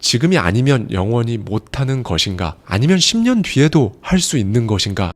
지금이 아니면 영원히 못하는 것인가? 아니면 10년 뒤에도 할 수 있는 것인가?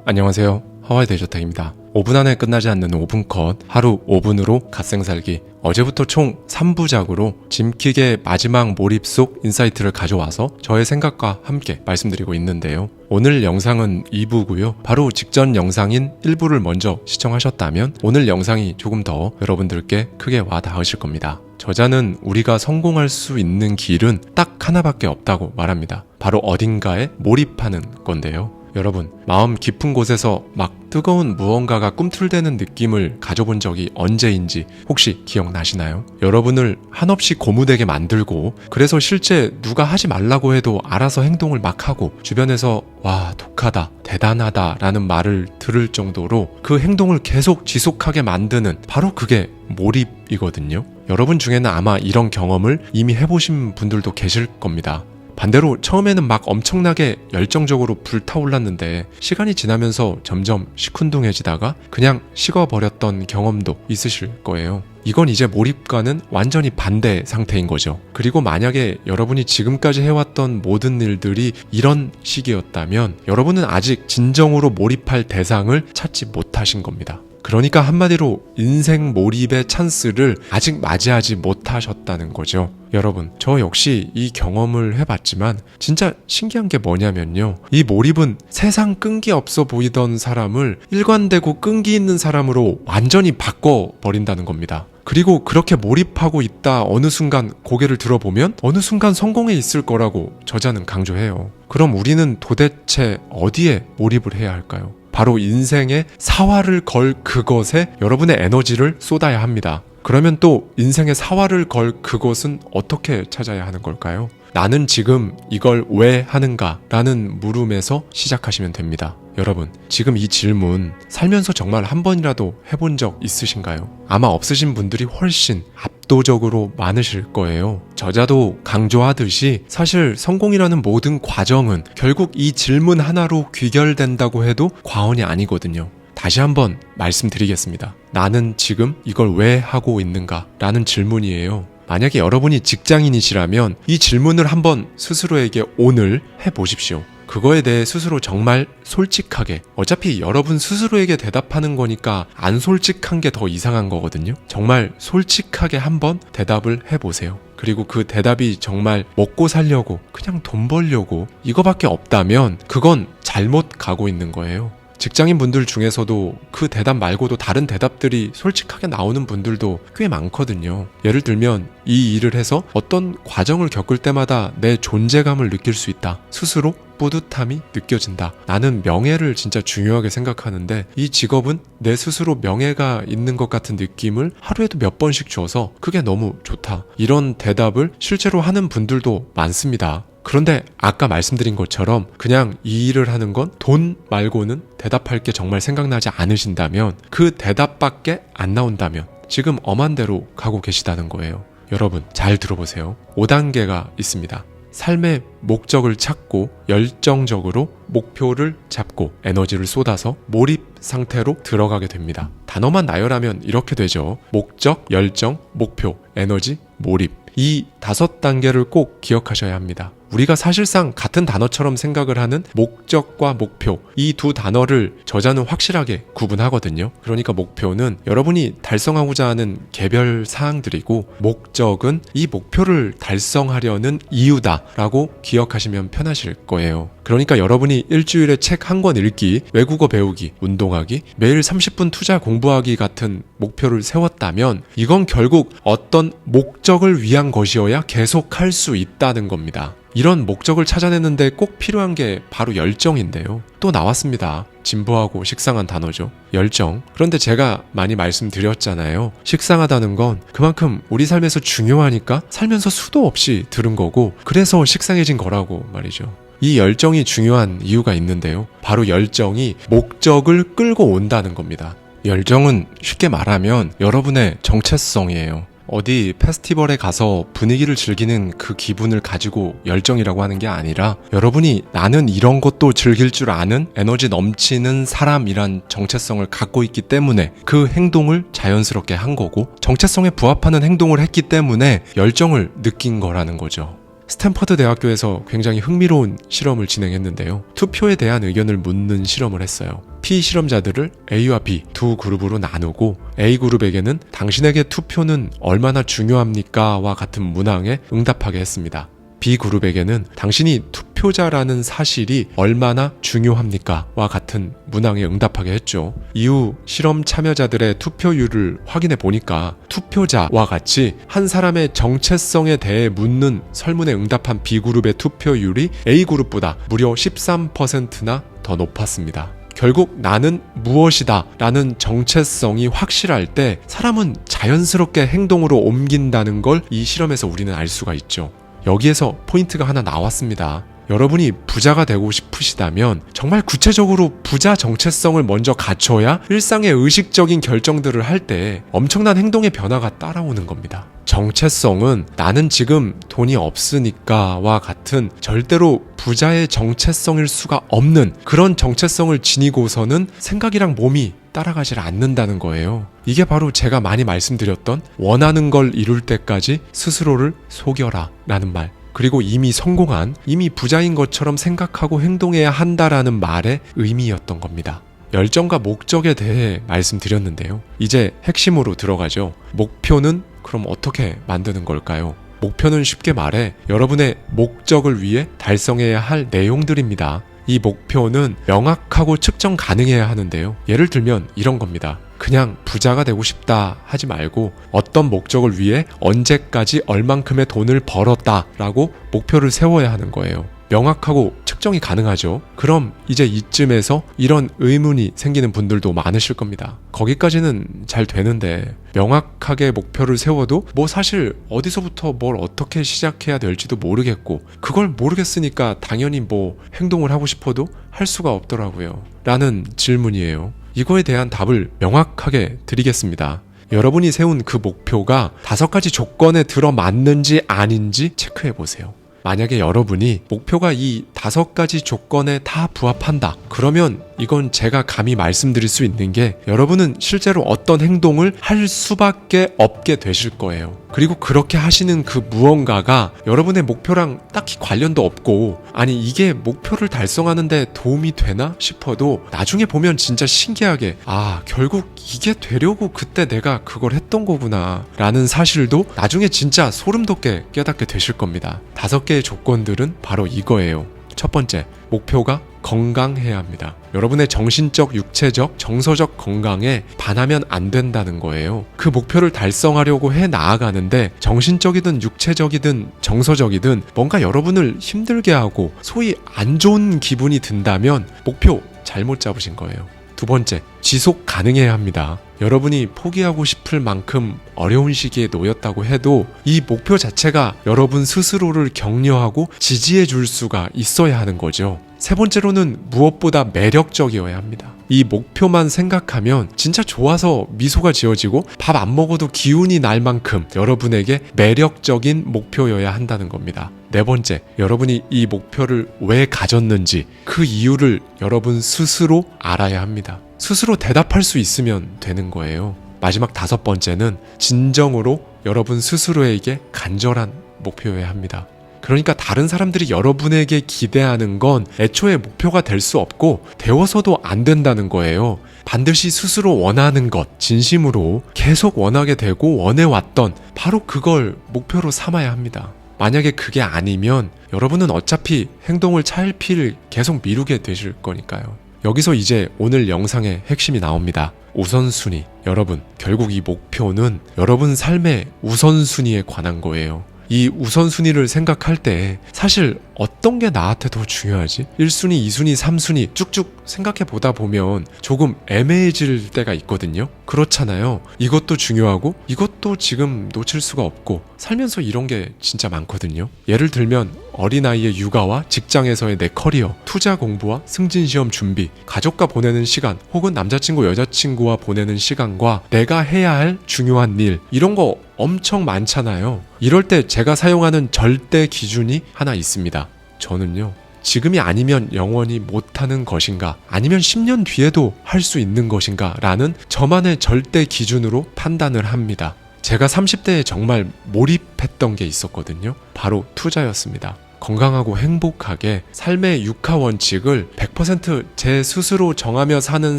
안녕하세요. 하와이 대저택입니다. 5분 안에 끝나지 않는 5분 컷, 하루 5분으로 갓생살기. 어제부터 총 3부작으로 짐킥의 마지막 몰입 속 인사이트를 가져와서 저의 생각과 함께 말씀드리고 있는데요. 오늘 영상은 2부고요. 바로 직전 영상인 1부를 먼저 시청하셨다면 오늘 영상이 조금 더 여러분들께 크게 와 닿으실 겁니다. 저자는 우리가 성공할 수 있는 길은 딱 하나밖에 없다고 말합니다. 바로 어딘가에 몰입하는 건데요. 여러분, 마음 깊은 곳에서 막 뜨거운 무언가가 꿈틀대는 느낌을 가져본 적이 언제인지 혹시 기억나시나요? 여러분을 한없이 고무되게 만들고, 그래서 실제 누가 하지 말라고 해도 알아서 행동을 막 하고, 주변에서 와, 독하다, 대단하다 라는 말을 들을 정도로 그 행동을 계속 지속하게 만드는, 바로 그게 몰입이거든요. 여러분 중에는 아마 이런 경험을 이미 해보신 분들도 계실 겁니다. 반대로 처음에는 막 엄청나게 열정적으로 불타올랐는데 시간이 지나면서 점점 시큰둥해지다가 그냥 식어버렸던 경험도 있으실 거예요. 이건 이제 몰입과는 완전히 반대 상태인 거죠. 그리고 만약에 여러분이 지금까지 해왔던 모든 일들이 이런 식이었다면 여러분은 아직 진정으로 몰입할 대상을 찾지 못하신 겁니다. 그러니까 한마디로 인생 몰입의 찬스를 아직 맞이하지 못하셨다는 거죠. 여러분, 저 역시 이 경험을 해봤지만 진짜 신기한 게 뭐냐면요. 이 몰입은 세상 끈기 없어 보이던 사람을 일관되고 끈기 있는 사람으로 완전히 바꿔버린다는 겁니다. 그리고 그렇게 몰입하고 있다 어느 순간 고개를 들어보면 어느 순간 성공해 있을 거라고 저자는 강조해요. 그럼 우리는 도대체 어디에 몰입을 해야 할까요? 바로 인생의 사활을 걸 그것에 여러분의 에너지를 쏟아야 합니다. 그러면 또 인생의 사활을 걸 그것은 어떻게 찾아야 하는 걸까요? 나는 지금 이걸 왜 하는가? 라는 물음에서 시작하시면 됩니다. 여러분, 지금 이 질문 살면서 정말 한 번이라도 해본 적 있으신가요? 아마 없으신 분들이 훨씬 압도적으로 많으실 거예요. 저자도 강조하듯이 사실 성공이라는 모든 과정은 결국 이 질문 하나로 귀결된다고 해도 과언이 아니거든요. 다시 한번 말씀드리겠습니다. 나는 지금 이걸 왜 하고 있는가? 라는 질문이에요. 만약에 여러분이 직장인이시라면 이 질문을 한번 스스로에게 오늘 해보십시오. 그거에 대해 스스로 정말 솔직하게, 어차피 여러분 스스로에게 대답하는 거니까 안 솔직한 게 더 이상한 거거든요. 정말 솔직하게 한번 대답을 해보세요. 그리고 그 대답이 정말 먹고 살려고, 그냥 돈 벌려고 이거밖에 없다면 그건 잘못 가고 있는 거예요. 직장인 분들 중에서도 그 대답 말고도 다른 대답들이 솔직하게 나오는 분들도 꽤 많거든요. 예를 들면 이 일을 해서 어떤 과정을 겪을 때마다 내 존재감을 느낄 수 있다. 스스로 뿌듯함이 느껴진다. 나는 명예를 진짜 중요하게 생각하는데 이 직업은 내 스스로 명예가 있는 것 같은 느낌을 하루에도 몇 번씩 줘서 그게 너무 좋다. 이런 대답을 실제로 하는 분들도 많습니다. 그런데 아까 말씀드린 것처럼 그냥 이 일을 하는 건 돈 말고는 대답할 게 정말 생각나지 않으신다면, 그 대답밖에 안 나온다면 지금 엄한 대로 가고 계시다는 거예요. 여러분, 잘 들어보세요. 5단계가 있습니다. 삶의 목적을 찾고 열정적으로 목표를 잡고 에너지를 쏟아서 몰입 상태로 들어가게 됩니다. 단어만 나열하면 이렇게 되죠. 목적, 열정, 목표, 에너지, 몰입. 이 5단계를 꼭 기억하셔야 합니다. 우리가 사실상 같은 단어처럼 생각을 하는 목적과 목표, 이 두 단어를 저자는 확실하게 구분하거든요. 그러니까 목표는 여러분이 달성하고자 하는 개별 사항들이고, 목적은 이 목표를 달성하려는 이유다라고 기억하시면 편하실 거예요. 그러니까 여러분이 일주일에 책 한 권 읽기, 외국어 배우기, 운동하기, 매일 30분 투자 공부하기 같은 목표를 세웠다면 이건 결국 어떤 목적을 위한 것이어야 계속 할 수 있다는 겁니다. 이런 목적을 찾아내는데 꼭 필요한 게 바로 열정인데요. 또 나왔습니다. 진부하고 식상한 단어죠. 열정. 그런데 제가 많이 말씀드렸잖아요. 식상하다는 건 그만큼 우리 삶에서 중요하니까 살면서 수도 없이 들은 거고, 그래서 식상해진 거라고 말이죠. 이 열정이 중요한 이유가 있는데요. 바로 열정이 목적을 끌고 온다는 겁니다. 열정은 쉽게 말하면 여러분의 정체성이에요. 어디 페스티벌에 가서 분위기를 즐기는 그 기분을 가지고 열정이라고 하는 게 아니라 여러분이 나는 이런 것도 즐길 줄 아는 에너지 넘치는 사람이란 정체성을 갖고 있기 때문에 그 행동을 자연스럽게 한 거고 정체성에 부합하는 행동을 했기 때문에 열정을 느낀 거라는 거죠. 스탠퍼드 대학교에서 굉장히 흥미로운 실험을 진행했는데요. 투표에 대한 의견을 묻는 실험을 했어요. 피실험자들을 A와 B 두 그룹으로 나누고 A그룹에게는 당신에게 투표는 얼마나 중요합니까? 와 같은 문항에 응답하게 했습니다. B그룹에게는 당신이 투표자라는 사실이 얼마나 중요합니까? 와 같은 문항에 응답하게 했죠. 이후 실험 참여자들의 투표율을 확인해 보니까 투표자와 같이 한 사람의 정체성에 대해 묻는 설문에 응답한 B그룹의 투표율이 A그룹보다 무려 13%나 더 높았습니다. 결국 나는 무엇이다 라는 정체성이 확실할 때 사람은 자연스럽게 행동으로 옮긴다는 걸 이 실험에서 우리는 알 수가 있죠. 여기에서 포인트가 하나 나왔습니다. 여러분이 부자가 되고 싶으시다면 정말 구체적으로 부자 정체성을 먼저 갖춰야 일상의 의식적인 결정들을 할 때 엄청난 행동의 변화가 따라오는 겁니다. 정체성은 나는 지금 돈이 없으니까와 같은 절대로 부자의 정체성일 수가 없는 그런 정체성을 지니고서는 생각이랑 몸이 따라가질 않는다는 거예요. 이게 바로 제가 많이 말씀드렸던 원하는 걸 이룰 때까지 스스로를 속여라 라는 말, 그리고 이미 성공한, 이미 부자인 것처럼 생각하고 행동해야 한다라는 말의 의미였던 겁니다. 열정과 목적에 대해 말씀드렸는데요. 이제 핵심으로 들어가죠. 목표는 그럼 어떻게 만드는 걸까요? 목표는 쉽게 말해 여러분의 목적을 위해 달성해야 할 내용들입니다. 이 목표는 명확하고 측정 가능해야 하는데요. 예를 들면 이런 겁니다. 그냥 부자가 되고 싶다 하지 말고 어떤 목적을 위해 언제까지 얼만큼의 돈을 벌었다 라고 목표를 세워야 하는 거예요. 명확하고 측정이 가능하죠. 그럼 이제 이쯤에서 이런 의문이 생기는 분들도 많으실 겁니다. 거기까지는 잘 되는데 명확하게 목표를 세워도 뭐 사실 어디서부터 뭘 어떻게 시작해야 될지도 모르겠고 그걸 모르겠으니까 당연히 뭐 행동을 하고 싶어도 할 수가 없더라고요 라는 질문이에요. 이거에 대한 답을 명확하게 드리겠습니다. 여러분이 세운 그 목표가 5가지 조건에 들어맞는지 아닌지 체크해 보세요. 만약에 여러분이 목표가 이 5가지 조건에 다 부합한다. 그러면 이건 제가 감히 말씀드릴 수 있는 게 여러분은 실제로 어떤 행동을 할 수밖에 없게 되실 거예요. 그리고 그렇게 하시는 그 무언가가 여러분의 목표랑 딱히 관련도 없고 아니 이게 목표를 달성하는데 도움이 되나 싶어도 나중에 보면 진짜 신기하게 아 결국 이게 되려고 그때 내가 그걸 했던 거구나 라는 사실도 나중에 진짜 소름 돋게 깨닫게 되실 겁니다. 5개의 조건들은 바로 이거예요. 첫 번째, 목표가 건강해야 합니다. 여러분의 정신적, 육체적, 정서적 건강에 반하면 안 된다는 거예요. 그 목표를 달성하려고 해 나아가는데 정신적이든 육체적이든 정서적이든 뭔가 여러분을 힘들게 하고 소위 안 좋은 기분이 든다면 목표 잘못 잡으신 거예요. 두 번째, 지속 가능해야 합니다. 여러분이 포기하고 싶을 만큼 어려운 시기에 놓였다고 해도 이 목표 자체가 여러분 스스로를 격려하고 지지해 줄 수가 있어야 하는 거죠. 세 번째로는 무엇보다 매력적이어야 합니다. 이 목표만 생각하면 진짜 좋아서 미소가 지어지고 밥 안 먹어도 기운이 날 만큼 여러분에게 매력적인 목표여야 한다는 겁니다. 네 번째, 여러분이 이 목표를 왜 가졌는지 그 이유를 여러분 스스로 알아야 합니다. 스스로 대답할 수 있으면 되는 거예요. 마지막 5번째는 진정으로 여러분 스스로에게 간절한 목표여야 합니다. 그러니까 다른 사람들이 여러분에게 기대하는 건 애초에 목표가 될 수 없고 되어서도 안 된다는 거예요. 반드시 스스로 원하는 것, 진심으로 계속 원하게 되고 원해왔던 바로 그걸 목표로 삼아야 합니다. 만약에 그게 아니면 여러분은 어차피 행동을 차일피일 계속 미루게 되실 거니까요. 여기서 이제 오늘 영상의 핵심이 나옵니다. 우선순위. 여러분, 결국 이 목표는 여러분 삶의 우선순위에 관한 거예요. 이 우선순위를 생각할 때 사실 어떤 게 나한테 더 중요하지? 1순위, 2순위, 3순위 쭉쭉 생각해 보다 보면 조금 애매해질 때가 있거든요. 그렇잖아요. 이것도 중요하고 이것도 지금 놓칠 수가 없고 살면서 이런 게 진짜 많거든요. 예를 들면 어린아이의 육아와 직장에서의 내 커리어, 투자 공부와 승진시험 준비, 가족과 보내는 시간, 혹은 남자친구, 여자친구와 보내는 시간과 내가 해야 할 중요한 일, 이런 거 엄청 많잖아요. 이럴 때 제가 사용하는 절대 기준이 하나 있습니다. 저는요, 지금이 아니면 영원히 못하는 것인가, 아니면 10년 뒤에도 할 수 있는 것인가 라는 저만의 절대 기준으로 판단을 합니다. 제가 30대에 정말 몰입했던 게 있었거든요. 바로 투자였습니다. 건강하고 행복하게 삶의 육하 원칙을 100% 제 스스로 정하며 사는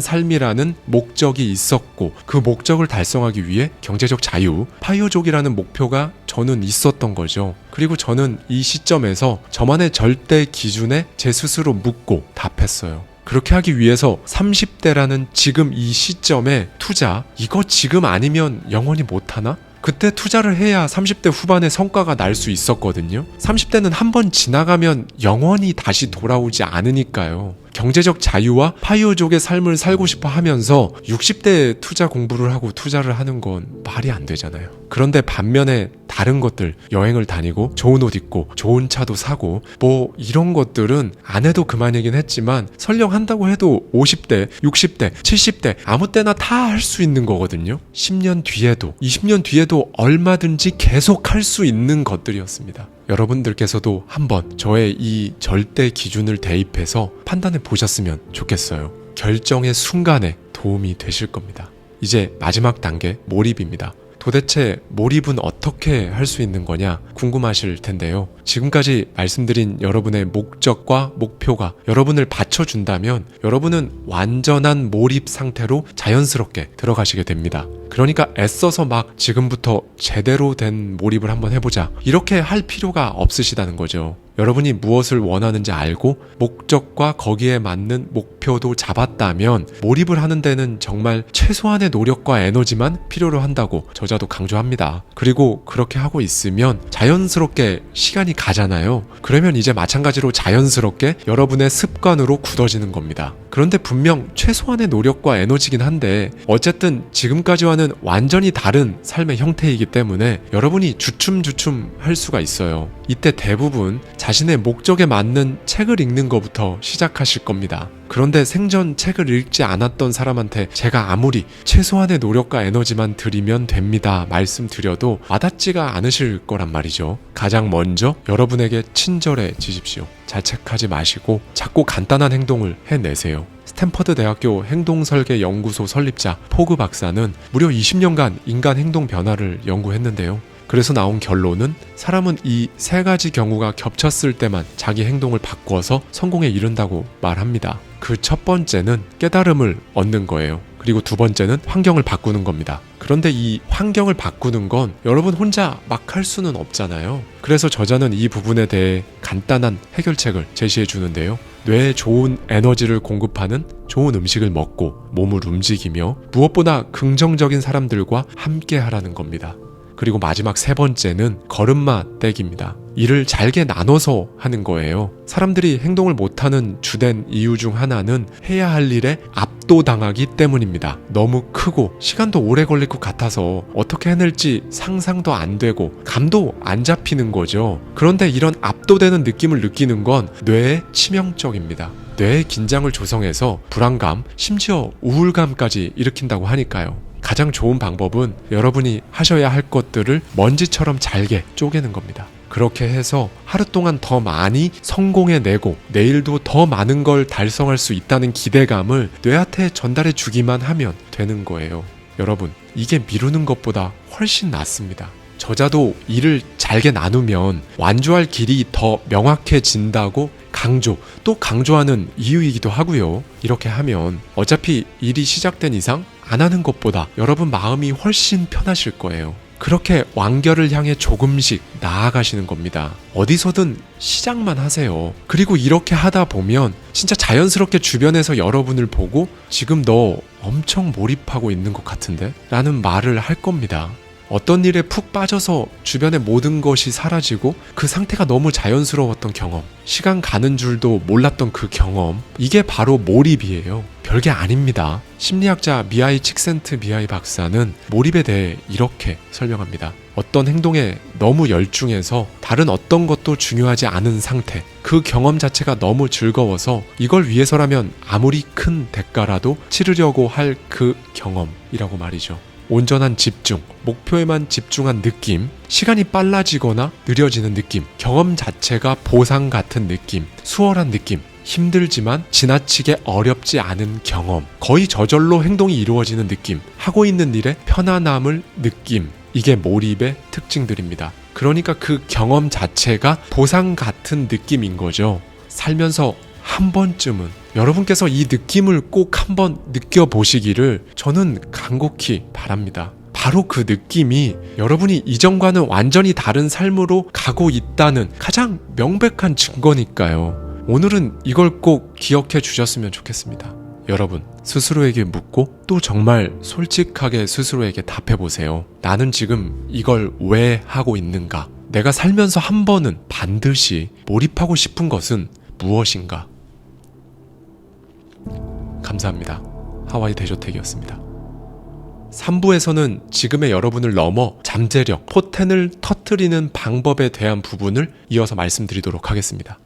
삶이라는 목적이 있었고, 그 목적을 달성하기 위해 경제적 자유, 파이어족이라는 목표가 저는 있었던 거죠. 그리고 저는 이 시점에서 저만의 절대 기준에 제 스스로 묻고 답했어요. 그렇게 하기 위해서 30대라는 지금 이 시점에 투자, 이거 지금 아니면 영원히 못하나? 그때 투자를 해야 30대 후반에 성과가 날 수 있었거든요. 30대는 한번 지나가면 영원히 다시 돌아오지 않으니까요. 경제적 자유와 파이어족의 삶을 살고 싶어 하면서 60대에 투자 공부를 하고 투자를 하는 건 말이 안 되잖아요. 그런데 반면에 다른 것들, 여행을 다니고 좋은 옷 입고 좋은 차도 사고 뭐 이런 것들은 안 해도 그만이긴 했지만 설령 한다고 해도 50대, 60대, 70대 아무 때나 다 할 수 있는 거거든요. 10년 뒤에도 20년 뒤에도 얼마든지 계속 할 수 있는 것들이었습니다. 여러분들께서도 한번 저의 이 절대 기준을 대입해서 판단해 보셨으면 좋겠어요. 결정의 순간에 도움이 되실 겁니다. 이제 마지막 단계, 몰입입니다. 도대체 몰입은 어떻게 할 수 있는 거냐 궁금하실 텐데요. 지금까지 말씀드린 여러분의 목적과 목표가 여러분을 받쳐준다면 여러분은 완전한 몰입 상태로 자연스럽게 들어가시게 됩니다. 그러니까 애써서 막 지금부터 제대로 된 몰입을 한번 해보자, 이렇게 할 필요가 없으시다는 거죠. 여러분이 무엇을 원하는지 알고 목적과 거기에 맞는 목표도 잡았다면 몰입을 하는 데는 정말 최소한의 노력과 에너지만 필요로 한다고 저자도 강조합니다. 그리고 그렇게 하고 있으면 자연스럽게 시간이 가잖아요. 그러면 이제 마찬가지로 자연스럽게 여러분의 습관으로 굳어지는 겁니다. 그런데 분명 최소한의 노력과 에너지긴 한데 어쨌든 지금까지와는 완전히 다른 삶의 형태이기 때문에 여러분이 주춤주춤 할 수가 있어요. 이때 대부분 자신의 목적에 맞는 책을 읽는 것부터 시작하실 겁니다. 그런데 생전 책을 읽지 않았던 사람한테 제가 아무리 최소한의 노력과 에너지만 들이면 됩니다 말씀드려도 와닿지가 않으실 거란 말이죠. 가장 먼저 여러분에게 친절해지십시오. 자책하지 마시고 작고 간단한 행동을 해내세요. 스탠퍼드 대학교 행동설계연구소 설립자 포그 박사는 무려 20년간 인간 행동 변화를 연구했는데요. 그래서 나온 결론은 사람은 이 세 가지 경우가 겹쳤을 때만 자기 행동을 바꿔서 성공에 이른다고 말합니다. 그 첫 번째는 깨달음을 얻는 거예요. 그리고 두 번째는 환경을 바꾸는 겁니다. 그런데 이 환경을 바꾸는 건 여러분 혼자 막 할 수는 없잖아요. 그래서 저자는 이 부분에 대해 간단한 해결책을 제시해 주는데요. 뇌에 좋은 에너지를 공급하는 좋은 음식을 먹고 몸을 움직이며 무엇보다 긍정적인 사람들과 함께 하라는 겁니다. 그리고 마지막 세 번째는 걸음마 떼기입니다. 일을 잘게 나눠서 하는 거예요. 사람들이 행동을 못하는 주된 이유 중 하나는 해야 할 일에 압도당하기 때문입니다. 너무 크고 시간도 오래 걸릴 것 같아서 어떻게 해낼지 상상도 안 되고 감도 안 잡히는 거죠. 그런데 이런 압도되는 느낌을 느끼는 건 뇌에 치명적입니다. 뇌의 긴장을 조성해서 불안감, 심지어 우울감까지 일으킨다고 하니까요. 가장 좋은 방법은 여러분이 하셔야 할 것들을 먼지처럼 잘게 쪼개는 겁니다. 그렇게 해서 하루 동안 더 많이 성공해내고 내일도 더 많은 걸 달성할 수 있다는 기대감을 뇌한테 전달해 주기만 하면 되는 거예요. 여러분, 이게 미루는 것보다 훨씬 낫습니다. 저자도 일을 잘게 나누면 완주할 길이 더 명확해진다고 또 강조하는 이유이기도 하고요. 이렇게 하면 어차피 일이 시작된 이상 안 하는 것보다 여러분 마음이 훨씬 편하실 거예요. 그렇게 완결을 향해 조금씩 나아가시는 겁니다. 어디서든 시작만 하세요. 그리고 이렇게 하다 보면 진짜 자연스럽게 주변에서 여러분을 보고 지금 너 엄청 몰입하고 있는 것 같은데? 라는 말을 할 겁니다. 어떤 일에 푹 빠져서 주변의 모든 것이 사라지고 그 상태가 너무 자연스러웠던 경험, 시간 가는 줄도 몰랐던 그 경험, 이게 바로 몰입이에요. 별게 아닙니다. 심리학자 미하이 칙센트미하이 박사는 몰입에 대해 이렇게 설명합니다. 어떤 행동에 너무 열중해서 다른 어떤 것도 중요하지 않은 상태, 그 경험 자체가 너무 즐거워서 이걸 위해서라면 아무리 큰 대가라도 치르려고 할 그 경험이라고 말이죠. 온전한 집중, 목표에만 집중한 느낌, 시간이 빨라지거나 느려지는 느낌, 경험 자체가 보상 같은 느낌, 수월한 느낌, 힘들지만 지나치게 어렵지 않은 경험, 거의 저절로 행동이 이루어지는 느낌, 하고 있는 일에 편안함을 느낌, 이게 몰입의 특징들입니다. 그러니까 그 경험 자체가 보상 같은 느낌인 거죠. 살면서 한 번쯤은 여러분께서 이 느낌을 꼭 한번 느껴보시기를 저는 간곡히 바랍니다. 바로 그 느낌이 여러분이 이전과는 완전히 다른 삶으로 가고 있다는 가장 명백한 증거니까요. 오늘은 이걸 꼭 기억해 주셨으면 좋겠습니다. 여러분, 스스로에게 묻고 또 정말 솔직하게 스스로에게 답해보세요. 나는 지금 이걸 왜 하고 있는가? 내가 살면서 한 번은 반드시 몰입하고 싶은 것은 무엇인가? 감사합니다. 하와이 대저택이었습니다. 3부에서는 지금의 여러분을 넘어 잠재력, 포텐을 터뜨리는 방법에 대한 부분을 이어서 말씀드리도록 하겠습니다.